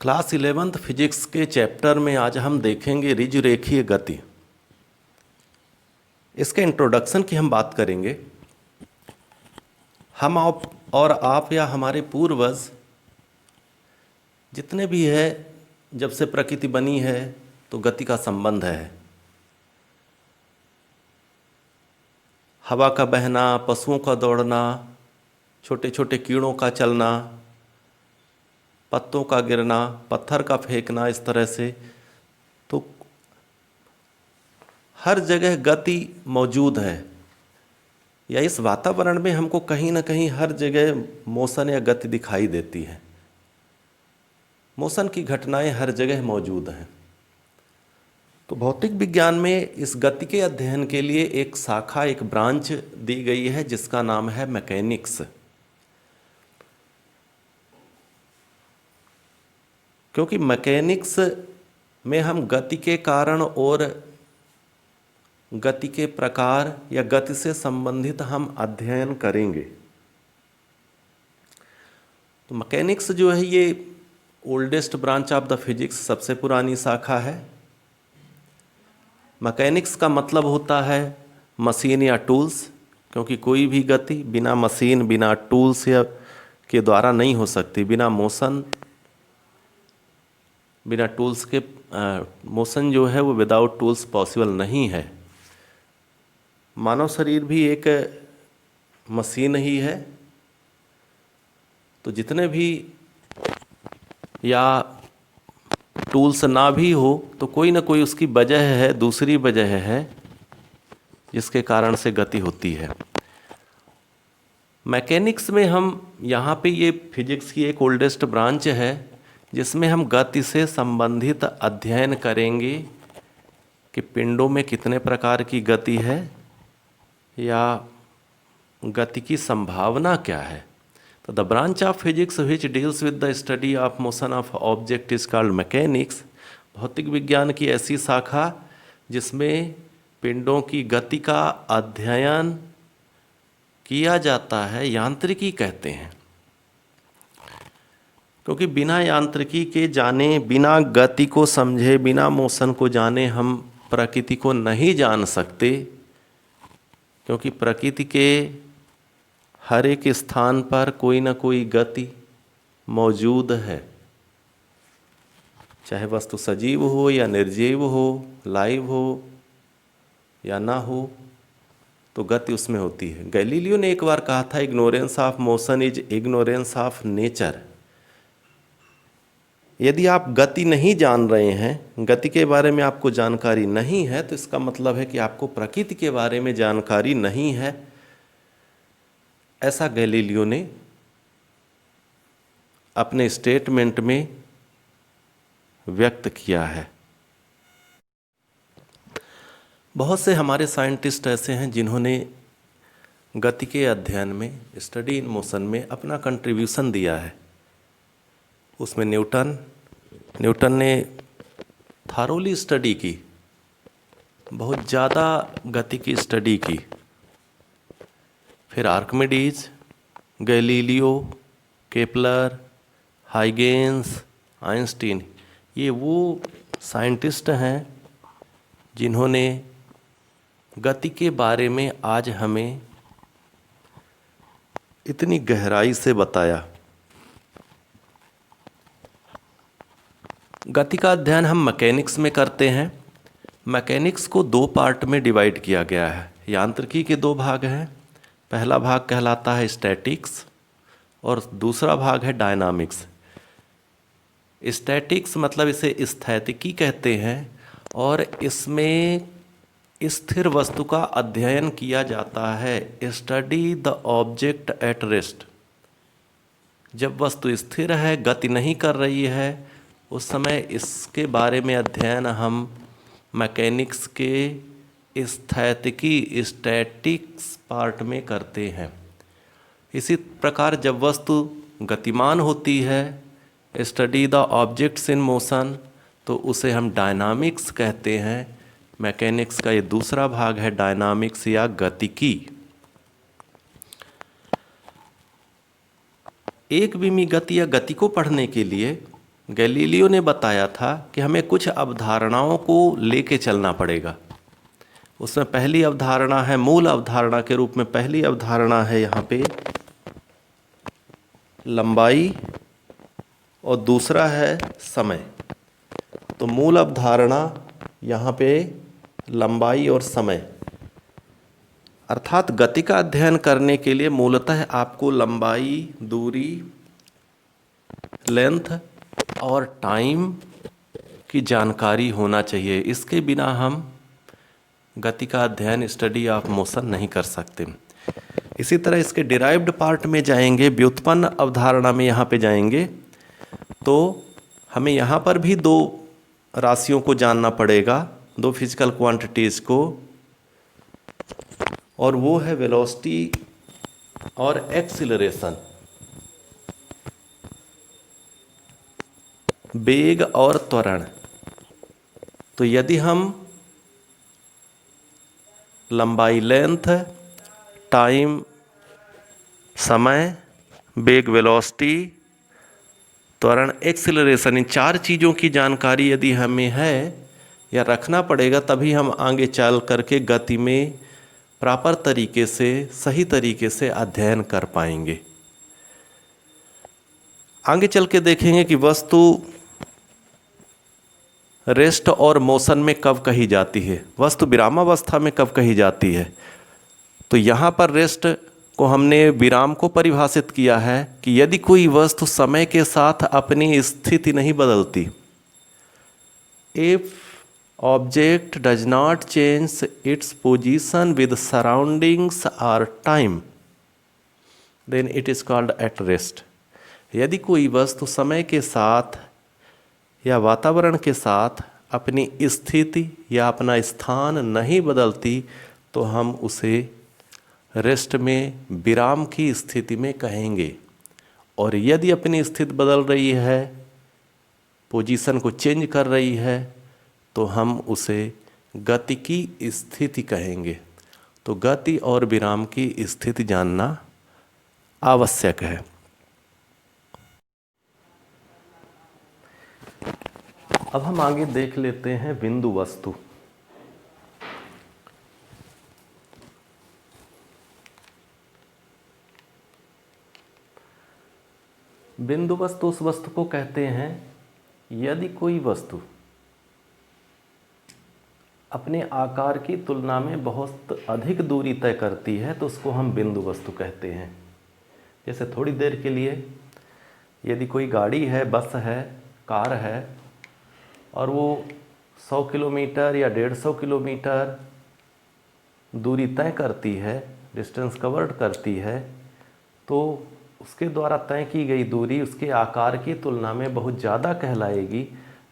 Class 11th physics के chapter में आज हम देखेंगे ऋजुरेखीय गति। इसके इंट्रोडक्शन की हम बात करेंगे। हम आप या हमारे पूर्वज जितने भी है, जब से प्रकृति बनी है तो गति का संबंध है। हवा का बहना, पशुओं का दौड़ना, छोटे छोटे कीड़ों का चलना, पत्तों का गिरना, पत्थर का फेंकना, इस तरह से तो हर जगह गति मौजूद है। या इस वातावरण में हमको कहीं ना कहीं हर जगह मोशन या गति दिखाई देती है। मोशन की घटनाएं हर जगह मौजूद हैं। तो भौतिक विज्ञान में इस गति के अध्ययन के लिए एक शाखा, एक ब्रांच दी गई है जिसका नाम है मैकेनिक्स। क्योंकि मैकेनिक्स में हम गति के कारण और गति के प्रकार या गति से संबंधित हम अध्ययन करेंगे। तो मैकेनिक्स जो है ये oldest branch of the physics, सबसे पुरानी शाखा है। मैकेनिक्स का मतलब होता है मशीन या टूल्स, क्योंकि कोई भी गति बिना मशीन, बिना टूल्स या के द्वारा नहीं हो सकती। बिना मोशन, बिना टूल्स के मोशन जो है वो विदाउट टूल्स पॉसिबल नहीं है। मानव शरीर भी एक मशीन ही है। तो जितने भी या टूल्स ना भी हो तो कोई ना कोई उसकी वजह है, दूसरी वजह है जिसके कारण से गति होती है। मैकेनिक्स में हम यहाँ पे, ये फिजिक्स की एक ओल्डेस्ट ब्रांच है जिसमें हम गति से संबंधित अध्ययन करेंगे कि पिंडों में कितने प्रकार की गति है या गति की संभावना क्या है। तो the branch of physics which deals with the study of motion of object is called mechanics. भौतिक विज्ञान की ऐसी शाखा जिसमें पिंडों की गति का अध्ययन किया जाता है, यांत्रिकी कहते हैं। क्योंकि बिना यांत्रिकी के जाने, बिना गति को समझे, बिना मोशन को जाने हम प्रकृति को नहीं जान सकते। क्योंकि प्रकृति के हर एक स्थान पर कोई ना कोई गति मौजूद है, चाहे वस्तु सजीव हो या निर्जीव हो, लाइव हो या ना हो, तो गति उसमें होती है। गैलीलियो ने एक बार कहा था, ignorance of motion is ignorance of nature. यदि आप गति नहीं जान रहे हैं, गति के बारे में आपको जानकारी नहीं है, तो इसका मतलब है कि आपको प्रकृति के बारे में जानकारी नहीं है। ऐसा गैलीलियो ने अपने स्टेटमेंट में व्यक्त किया है। बहुत से हमारे साइंटिस्ट ऐसे हैं जिन्होंने गति के अध्ययन में, स्टडी इन मोशन में अपना कंट्रीब्यूशन दिया है। उसमें न्यूटन ने थारोली स्टडी की, बहुत ज़्यादा गति की स्टडी की। फिर Archimedes, Galileo, Kepler, Huygens, Einstein, ये वो साइंटिस्ट हैं जिन्होंने गति के बारे में आज हमें इतनी गहराई से बताया। गति का अध्ययन हम मैकेनिक्स में करते हैं। मैकेनिक्स को दो पार्ट में डिवाइड किया गया है। यांत्रिकी के दो भाग हैं। पहला भाग कहलाता है स्टैटिक्स और दूसरा भाग है डायनामिक्स। स्टैटिक्स मतलब इसे स्थैतिकी कहते हैं और इसमें स्थिर वस्तु का अध्ययन किया जाता है। Study the object at rest. जब वस्तु स्थिर है, गति नहीं कर रही है, उस समय इसके बारे में अध्ययन हम मैकेनिक्स के स्थैतिकी, स्टैटिक्स पार्ट में करते हैं। इसी प्रकार जब वस्तु गतिमान होती है, study the objects in motion, तो उसे हम डायनामिक्स कहते हैं। मैकेनिक्स का ये दूसरा भाग है, डायनामिक्स या गतिकी। एक विमी गति या गति को पढ़ने के लिए गैलीलियो ने बताया था कि हमें कुछ अवधारणाओं को लेके चलना पड़ेगा। उसमें पहली अवधारणा है, मूल अवधारणा के रूप में पहली अवधारणा है यहाँ पे लंबाई और दूसरा है समय। तो मूल अवधारणा यहाँ पे लंबाई और समय, अर्थात गति का अध्ययन करने के लिए मूलतः आपको लंबाई, दूरी, लेंथ और टाइम की जानकारी होना चाहिए। इसके बिना हम गति का अध्ययन, स्टडी ऑफ मोशन नहीं कर सकते। इसी तरह इसके डिराइव्ड पार्ट में जाएंगे, व्युत्पन्न अवधारणा में यहाँ पे जाएंगे तो हमें यहाँ पर भी दो राशियों को जानना पड़ेगा, दो फिजिकल क्वांटिटीज़ को, और वो है वेलोसिटी और एक्सीलरेशन, वेग और त्वरण। तो यदि हम लंबाई लेंथ, टाइम समय, वेग वेलोसिटी, त्वरण एक्सीलरेशन, इन चार चीज़ों की जानकारी यदि हमें है या रखना पड़ेगा, तभी हम आगे चल करके गति में प्रॉपर तरीके से, सही तरीके से अध्ययन कर पाएंगे। आगे चल के देखेंगे कि वस्तु रेस्ट और मोशन में कब कही जाती है, वस्तु विरामावस्था में कब कही जाती है। तो यहाँ पर रेस्ट को हमने विराम को परिभाषित किया है कि यदि कोई वस्तु समय के साथ अपनी स्थिति नहीं बदलती, if object does not change its position with surroundings और time, then it is called at rest. यदि कोई वस्तु समय के साथ या वातावरण के साथ अपनी स्थिति या अपना स्थान नहीं बदलती तो हम उसे रेस्ट में, विराम की स्थिति में कहेंगे। और यदि अपनी स्थिति बदल रही है, पोजीशन को चेंज कर रही है, तो हम उसे गति की स्थिति कहेंगे। तो गति और विराम की स्थिति जानना आवश्यक है। अब हम आगे देख लेते हैं बिंदु वस्तु। बिंदु वस्तु उस वस्तु को कहते हैं यदि कोई वस्तु अपने आकार की तुलना में बहुत अधिक दूरी तय करती है तो उसको हम बिंदु वस्तु कहते हैं। जैसे थोड़ी देर के लिए यदि कोई गाड़ी है, बस है, कार है और वो 100 किलोमीटर या 150 किलोमीटर दूरी तय करती है, डिस्टेंस कवर्ड करती है, तो उसके द्वारा तय की गई दूरी उसके आकार की तुलना में बहुत ज़्यादा कहलाएगी।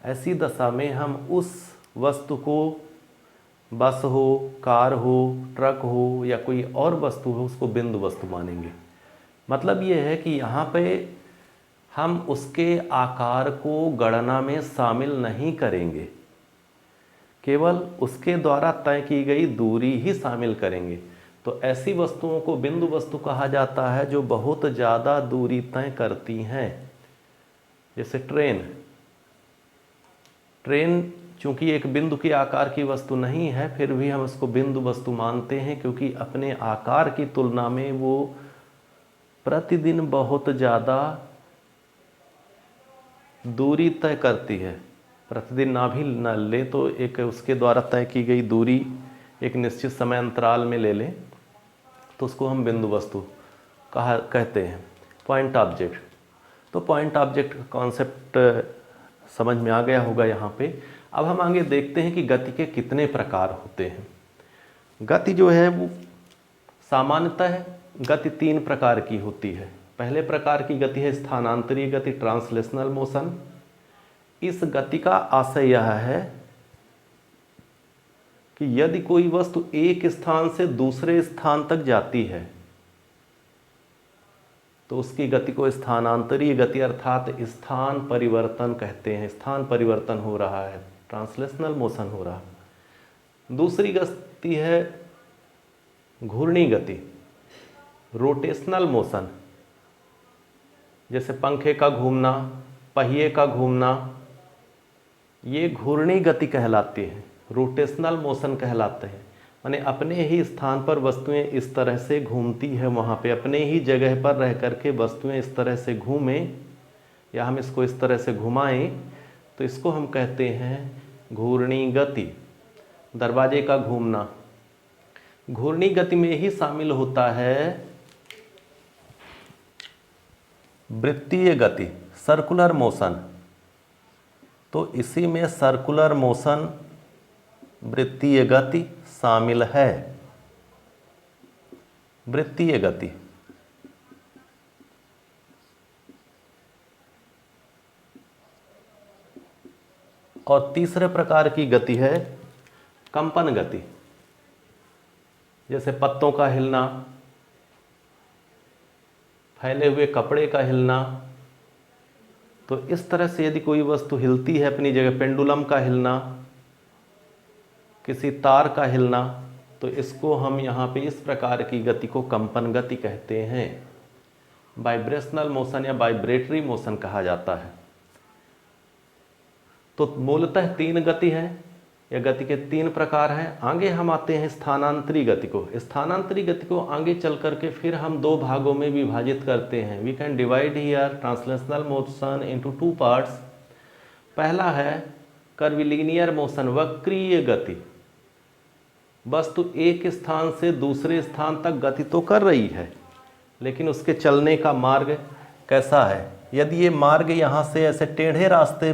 ऐसी दशा में हम उस वस्तु को, बस हो, कार हो, ट्रक हो या कोई और वस्तु हो, उसको बिंदु वस्तु मानेंगे। मतलब ये है कि यहाँ पे हम उसके आकार को गणना में शामिल नहीं करेंगे, केवल उसके द्वारा तय की गई दूरी ही शामिल करेंगे। तो ऐसी वस्तुओं को बिंदु वस्तु कहा जाता है जो बहुत ज़्यादा दूरी तय करती हैं। जैसे ट्रेन चूंकि एक बिंदु के आकार की वस्तु नहीं है, फिर भी हम उसको बिंदु वस्तु मानते हैं क्योंकि अपने आकार की तुलना में वो प्रतिदिन बहुत ज़्यादा दूरी तय करती है। प्रतिदिन ना भी न ले तो एक उसके द्वारा तय की गई दूरी एक निश्चित समय अंतराल में ले लें तो उसको हम बिंदु वस्तु कहते हैं। पॉइंट ऑब्जेक्ट, तो पॉइंट ऑब्जेक्ट का कॉन्सेप्ट समझ में आ गया होगा यहाँ पे। अब हम आगे देखते हैं कि गति के कितने प्रकार होते हैं। गति जो है वो सामान्यतः गति 3 प्रकार की होती है। पहले प्रकार की गति है स्थानांतरीय गति, ट्रांसलेशनल मोशन। इस गति का आशय यह है कि यदि कोई वस्तु एक स्थान से दूसरे स्थान तक जाती है तो उसकी गति को स्थानांतरीय गति अर्थात स्थान परिवर्तन कहते हैं। स्थान परिवर्तन हो रहा है, ट्रांसलेशनल मोशन हो रहा है। दूसरी गति है घूर्णी गति, रोटेशनल मोशन। जैसे पंखे का घूमना, पहिए का घूमना, ये घूर्णी गति कहलाती है, रोटेशनल मोशन कहलाते हैं। माने अपने ही स्थान पर वस्तुएं इस तरह से घूमती है, वहाँ पे अपने ही जगह पर रह करके वस्तुएं इस तरह से घूमें या हम इसको इस तरह से घुमाएं तो इसको हम कहते हैं घूर्णी गति। दरवाजे का घूमना घूर्णी गति में ही शामिल होता है वृत्तीय गति, सर्कुलर मोशन। तो इसी में सर्कुलर मोशन, वृत्तीय गति शामिल है। वृत्तीय गति और तीसरे प्रकार की गति है कंपन गति, जैसे पत्तों का हिलना, फैले हुए कपड़े का हिलना। तो इस तरह से यदि कोई वस्तु हिलती है अपनी जगह, पेंडुलम का हिलना, किसी तार का हिलना, तो इसको हम यहाँ पे इस प्रकार की गति को कंपन गति कहते हैं। वाइब्रेशनल मोशन या वाइब्रेटरी मोशन कहा जाता है। तो मूलतः तीन गति है या गति के तीन प्रकार हैं। आगे हम आते हैं स्थानांतरी गति को। स्थानांतरी गति को आगे चल करके फिर हम दो भागों में विभाजित करते हैं। We can divide here translational motion into two parts. पहला है कर्विलिनियर मोशन, वक्रीय गति। वस्तु एक स्थान से दूसरे स्थान तक गति तो कर रही है, लेकिन उसके चलने का मार्ग कैसा है। यदि ये मार्ग यहाँ से ऐसे टेढ़े रास्ते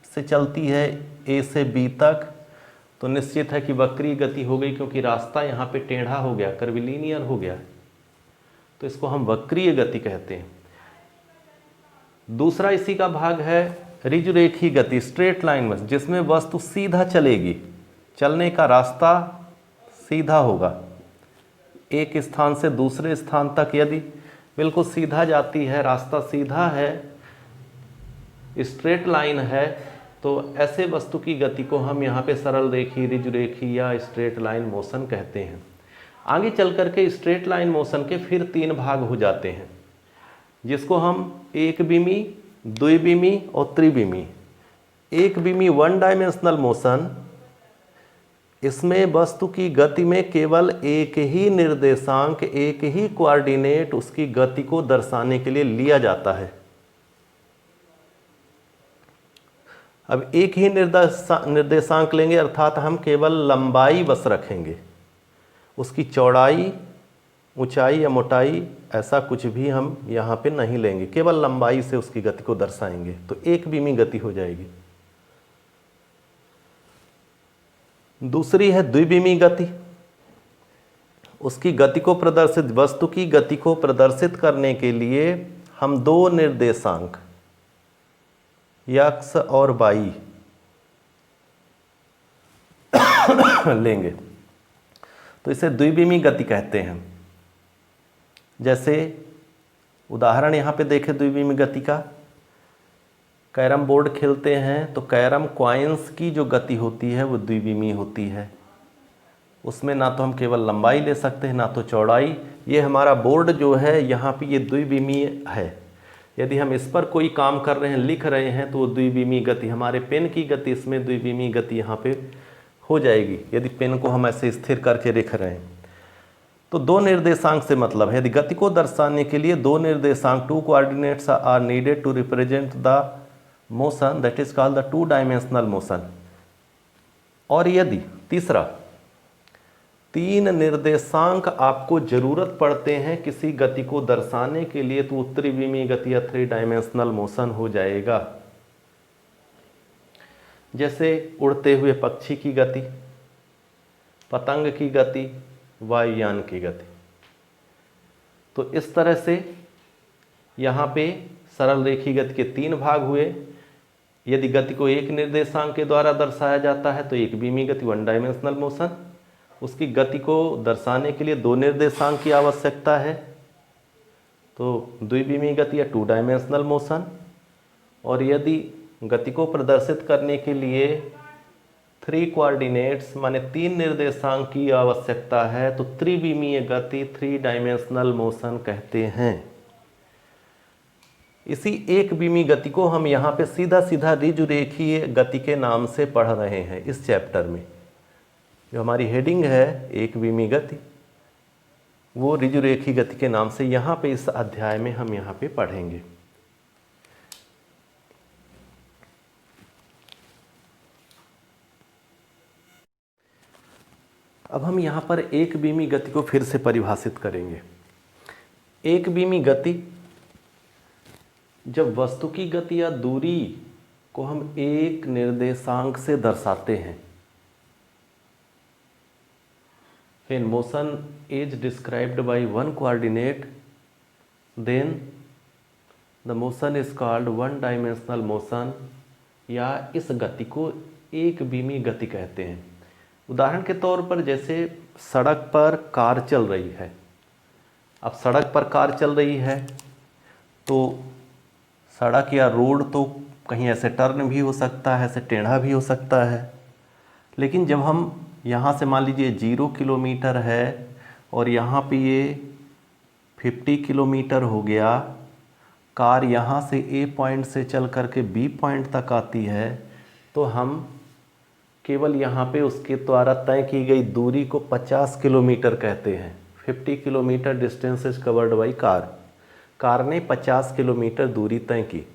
से चलती है ए से बी तक, तो निश्चित है कि वक्रीय गति हो गई, क्योंकि रास्ता यहाँ पे टेढ़ा हो गया, कर्विलिनियर हो गया, तो इसको हम वक्रीय गति कहते हैं। दूसरा इसी का भाग है ऋजुरेखी गति, स्ट्रेट लाइन में, जिसमें वस्तु सीधा चलेगी, चलने का रास्ता सीधा होगा। एक स्थान से दूसरे स्थान तक यदि बिल्कुल सीधा जाती है, रास्ता सीधा है, स्ट्रेट लाइन है, तो ऐसे वस्तु की गति को हम यहाँ पे सरल रेखी, ऋजुरेखी या स्ट्रेट लाइन मोशन कहते हैं। आगे चल करके स्ट्रेट लाइन मोशन के फिर तीन भाग हो जाते हैं, जिसको हम एक बीमी, द्विबीमी और त्रिबीमी। एक बीमी वन डायमेंशनल मोशन, इसमें वस्तु की गति में केवल एक ही निर्देशांक, एक ही कोऑर्डिनेट उसकी गति को दर्शाने के लिए लिया जाता है। अब एक ही निर्देशांक लेंगे, अर्थात हम केवल लंबाई बस रखेंगे, उसकी चौड़ाई, ऊंचाई या मोटाई ऐसा कुछ भी हम यहाँ पे नहीं लेंगे, केवल लंबाई से उसकी गति को दर्शाएंगे, तो एक बीमी गति हो जाएगी। दूसरी है द्विबीमी गति। उसकी गति को प्रदर्शित, वस्तु की गति को प्रदर्शित करने के लिए हम दो निर्देशांक एक्स और वाई लेंगे, तो इसे द्विबीमी गति कहते हैं। जैसे उदाहरण यहाँ पे देखें द्विबीमी गति का, कैरम बोर्ड खेलते हैं तो कैरम कॉइन्स की जो गति होती है वो द्विबीमी होती है। उसमें ना तो हम केवल लंबाई ले सकते हैं, ना तो चौड़ाई। ये हमारा बोर्ड जो है यहाँ पे ये द्विबीमी है। यदि हम इस पर कोई काम कर रहे हैं, लिख रहे हैं, तो वो द्विबीमी गति, हमारे पेन की गति इसमें द्विबीमी गति यहाँ पे हो जाएगी, यदि पेन को हम ऐसे स्थिर करके लिख रहे हैं। तो दो निर्देशांक से मतलब है, यदि गति को दर्शाने के लिए दो निर्देशांक, two coordinates are needed to represent the motion, that is called the two dimensional motion. और यदि तीसरा, तीन निर्देशांक आपको जरूरत पड़ते हैं किसी गति को दर्शाने के लिए, तो त्रिविमी गति या थ्री डायमेंशनल मोशन हो जाएगा। जैसे उड़ते हुए पक्षी की गति, पतंग की गति, वायुयान की गति। तो इस तरह से यहाँ पे सरल रेखी गति के तीन भाग हुए। यदि गति को एक निर्देशांक के द्वारा दर्शाया जाता है तो एक बीमी गति, वन डायमेंशनल मोशन। उसकी गति को दर्शाने के लिए दो निर्देशांक की आवश्यकता है, तो द्विबीमी गति या टू डायमेंशनल मोशन। और यदि गति को प्रदर्शित करने के लिए थ्री कोऑर्डिनेट्स माने तीन निर्देशांक की आवश्यकता है, तो त्रिविमीय गति, थ्री डायमेंशनल मोशन कहते हैं। इसी एक बीमी गति को हम यहाँ पे सीधा सीधा ऋजुरेखीय गति के नाम से पढ़ रहे हैं इस चैप्टर में। जो हमारी हेडिंग है एक बीमी गति, वो ऋजुरेखीय गति के नाम से यहाँ पे इस अध्याय में हम यहाँ पे पढ़ेंगे। अब हम यहाँ पर एक बीमी गति को फिर से परिभाषित करेंगे। एक बीमी गति, जब वस्तु की गति या दूरी को हम एक निर्देशांक से दर्शाते हैं। When motion is described by one coordinate, then the motion is called one dimensional motion, या इस गति को एक बीमी गति कहते हैं। उदाहरण के तौर पर जैसे सड़क पर कार चल रही है। अब सड़क पर कार चल रही है तो सड़क या रोड तो कहीं ऐसे टर्न भी हो सकता है, ऐसे टेढ़ा भी हो सकता है। लेकिन जब हम यहाँ से मान लीजिए 0 किलोमीटर है और यहाँ पे ये 50 किलोमीटर हो गया, कार यहाँ से ए पॉइंट से चल करके बी पॉइंट तक आती है, तो हम केवल यहाँ पे उसके द्वारा तय की गई दूरी को 50 किलोमीटर कहते हैं। 50 kilometre distance is covered by car. Car ने 50 किलोमीटर दूरी तय की।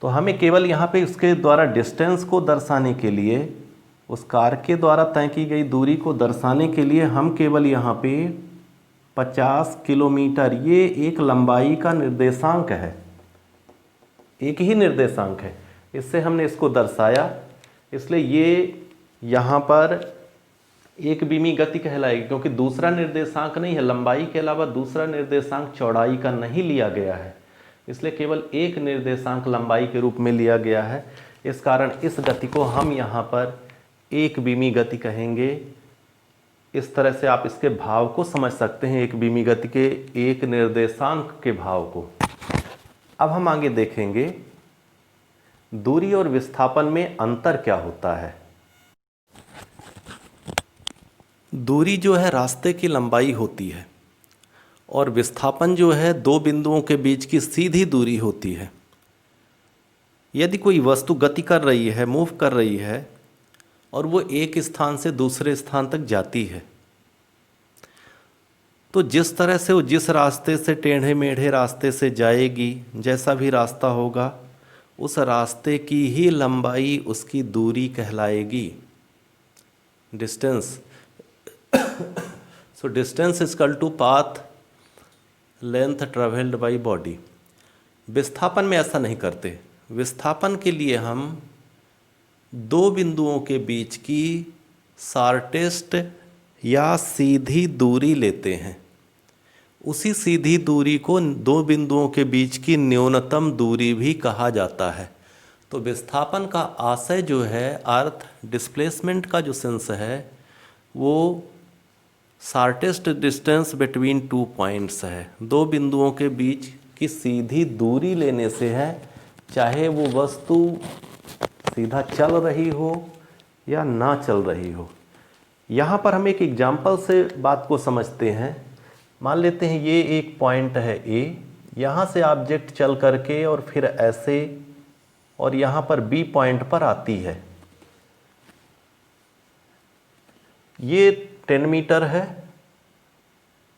तो हमें केवल यहाँ पे उसके द्वारा डिस्टेंस को दर्शाने के लिए, उस कार के द्वारा तय की गई दूरी को दर्शाने के लिए हम केवल यहाँ पे 50 किलोमीटर, ये एक लंबाई का निर्देशांक है, एक ही निर्देशांक है, इससे हमने इसको दर्शाया। इसलिए ये यहाँ पर एक बीमी गति कहलाएगी, क्योंकि दूसरा निर्देशांक नहीं है, लंबाई के अलावा दूसरा निर्देशांक चौड़ाई का नहीं लिया गया है, इसलिए केवल एक निर्देशांक लंबाई के रूप में लिया गया है। इस कारण इस गति को हम यहाँ पर एक बीमी गति कहेंगे। इस तरह से आप इसके भाव को समझ सकते हैं, एक बीमी गति के एक निर्देशांक के भाव को। अब हम आगे देखेंगे दूरी और विस्थापन में अंतर क्या होता है। दूरी जो है रास्ते की लंबाई होती है और विस्थापन जो है दो बिंदुओं के बीच की सीधी दूरी होती है। यदि कोई वस्तु गति कर रही है, मूव कर रही है और वो एक स्थान से दूसरे स्थान तक जाती है, तो जिस तरह से वो जिस रास्ते से टेढ़े मेढ़े रास्ते से जाएगी, जैसा भी रास्ता होगा, उस रास्ते की ही लंबाई उसकी दूरी कहलाएगी, distance. So distance is equal to path length travelled by body. विस्थापन में ऐसा नहीं करते। विस्थापन के लिए हम दो बिंदुओं के बीच की शॉर्टेस्ट या सीधी दूरी लेते हैं। उसी सीधी दूरी को दो बिंदुओं के बीच की न्यूनतम दूरी भी कहा जाता है। तो विस्थापन का आशय जो है, अर्थ डिस्प्लेसमेंट का जो सेंस है, वो shortest distance between two points है। दो बिंदुओं के बीच की सीधी दूरी लेने से है, चाहे वो वस्तु सीधा चल रही हो या ना चल रही हो। यहाँ पर हम एक एग्जाम्पल से बात को समझते हैं। मान लेते हैं ये एक पॉइंट है ए, यहाँ से ऑब्जेक्ट चल करके और फिर ऐसे और यहाँ पर बी पॉइंट पर आती है। ये 10 मीटर है,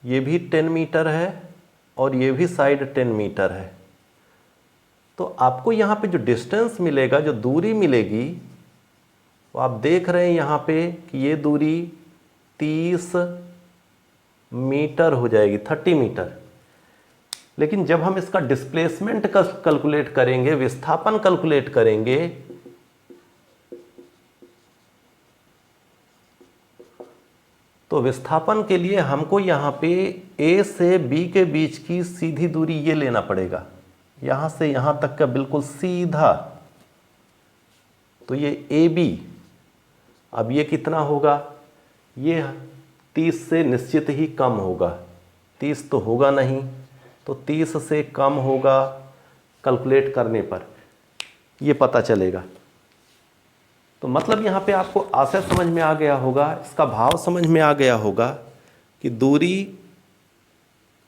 ये भी 10 मीटर है और ये भी साइड 10 मीटर है। तो आपको यहाँ पे जो डिस्टेंस मिलेगा, जो दूरी मिलेगी, वो आप देख रहे हैं यहाँ पे कि ये दूरी 30 मीटर हो जाएगी, 30 मीटर। लेकिन जब हम इसका डिस्प्लेसमेंट का कैलकुलेट करेंगे, विस्थापन कैलकुलेट करेंगे, तो विस्थापन के लिए हमको यहाँ पे ए से बी के बीच की सीधी दूरी ये लेना पड़ेगा, यहाँ से यहाँ तक का बिल्कुल सीधा। तो ये ए बी, अब ये कितना होगा, ये 30 से निश्चित ही कम होगा, 30 तो होगा नहीं, तो 30 से कम होगा। कैलकुलेट करने पर ये पता चलेगा। तो मतलब यहाँ पे आपको आशय समझ में आ गया होगा, इसका भाव समझ में आ गया होगा कि दूरी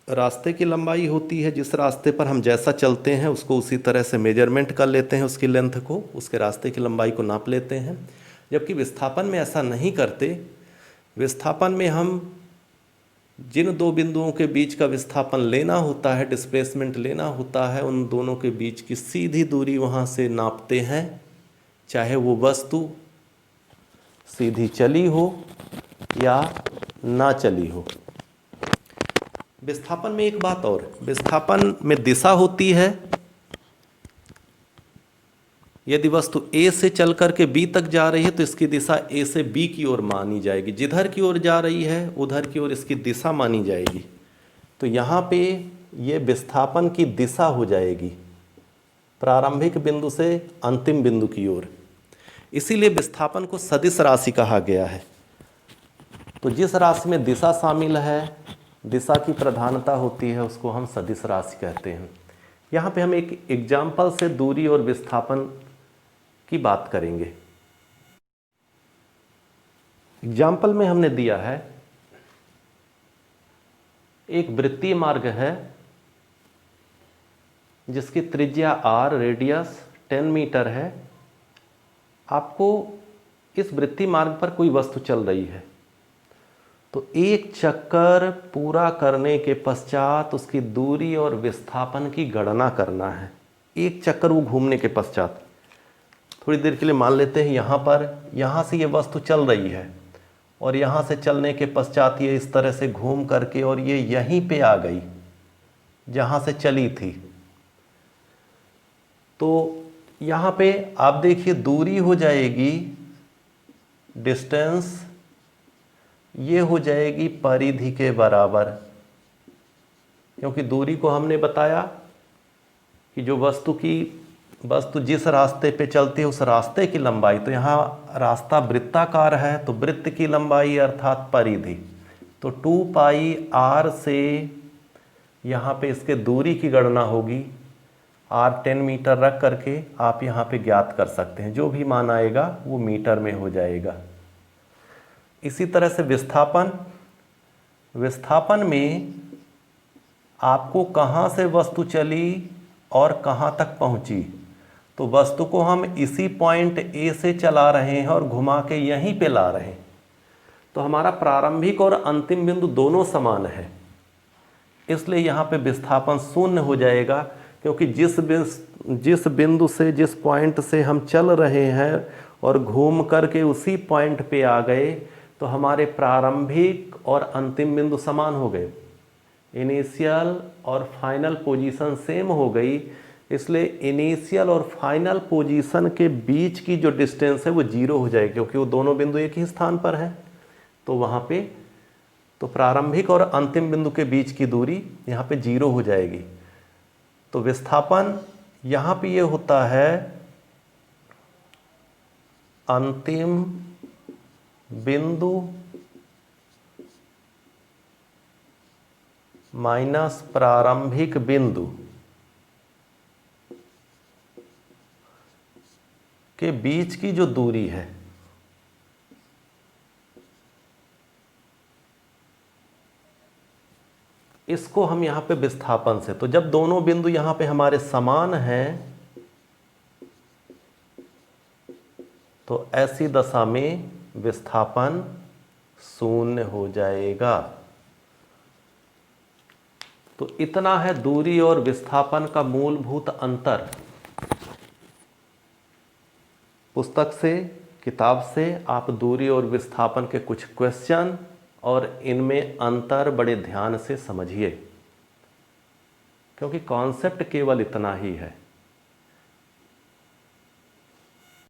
रास्ते की लंबाई होती है, जिस रास्ते पर हम जैसा चलते हैं उसको उसी तरह से मेजरमेंट कर लेते हैं, उसकी लेंथ को, उसके रास्ते की लंबाई को नाप लेते हैं। जबकि विस्थापन में ऐसा नहीं करते। विस्थापन में हम जिन दो बिंदुओं के बीच का विस्थापन लेना होता है, डिस्प्लेसमेंट लेना होता है, उन दोनों के बीच की सीधी दूरी वहाँ से नापते हैं, चाहे वो वस्तु सीधी चली हो या ना चली हो। विस्थापन में एक बात और, विस्थापन में दिशा होती है। यदि वस्तु A से चल करके B तक जा रही है तो इसकी दिशा A से B की ओर मानी जाएगी, जिधर की ओर जा रही है उधर की ओर इसकी दिशा मानी जाएगी। तो यहाँ पे ये विस्थापन की दिशा हो जाएगी, प्रारंभिक बिंदु से अंतिम बिंदु की ओर। इसीलिए विस्थापन को सदिश राशि कहा गया है। तो जिस राशि में दिशा शामिल है, दिशा की प्रधानता होती है, उसको हम सदिश राशि कहते हैं। यहाँ पे हम एक एग्जाम्पल से दूरी और विस्थापन की बात करेंगे। एग्जाम्पल में हमने दिया है एक वृत्तीय मार्ग है जिसकी त्रिज्या r, रेडियस 10 मीटर है। आपको इस वृत्तीय मार्ग पर कोई वस्तु चल रही है, तो एक चक्कर पूरा करने के पश्चात उसकी दूरी और विस्थापन की गणना करना है। एक चक्कर वो घूमने के पश्चात, थोड़ी देर के लिए मान लेते हैं यहाँ से ये वस्तु चल रही है और यहाँ से चलने के पश्चात ये इस तरह से घूम करके और ये यहीं पे आ गई जहाँ से चली थी। तो यहाँ पे आप देखिए दूरी हो जाएगी, डिस्टेंस ये हो जाएगी परिधि के बराबर, क्योंकि दूरी को हमने बताया कि जो वस्तु जिस रास्ते पे चलती है उस रास्ते की लंबाई, तो यहाँ रास्ता वृत्ताकार है तो वृत्त की लंबाई अर्थात परिधि, तो 2 पाई r से यहाँ पे इसके दूरी की गणना होगी। r 10 मीटर रख करके आप यहाँ पे ज्ञात कर सकते हैं, जो भी मान आएगा वो मीटर में हो जाएगा। इसी तरह से विस्थापन में आपको कहाँ से वस्तु चली और कहाँ तक पहुँची, तो वस्तु को हम इसी पॉइंट A से चला रहे हैं और घुमा के यहीं पे ला रहे हैं, तो हमारा प्रारंभिक और अंतिम बिंदु दोनों समान है। इसलिए यहाँ पे विस्थापन शून्य हो जाएगा, क्योंकि जिस बिंदु से, जिस पॉइंट से हम चल रहे हैं और घूम करके उसी पॉइंट पे आ गए, तो हमारे प्रारंभिक और अंतिम बिंदु समान हो गए, इनिशियल और फाइनल पोजीशन सेम हो गई। इसलिए इनिशियल और फाइनल पोजीशन के बीच की जो डिस्टेंस है वो 0 हो जाएगी, क्योंकि वो दोनों बिंदु एक ही स्थान पर हैं। तो वहाँ पे तो प्रारंभिक और अंतिम बिंदु के बीच की दूरी यहाँ पे 0 हो जाएगी। तो विस्थापन यहाँ पे ये होता है अंतिम बिंदु माइनस प्रारंभिक बिंदु के बीच की जो दूरी है, इसको हम यहाँ पे विस्थापन से, तो जब दोनों बिंदु यहाँ पे हमारे समान हैं तो ऐसी दशा में विस्थापन शून्य हो जाएगा। तो इतना है दूरी और विस्थापन का मूलभूत अंतर। पुस्तक से, किताब से आप दूरी और विस्थापन के कुछ क्वेश्चन और इनमें अंतर बड़े ध्यान से समझिए, क्योंकि कॉन्सेप्ट केवल इतना ही है।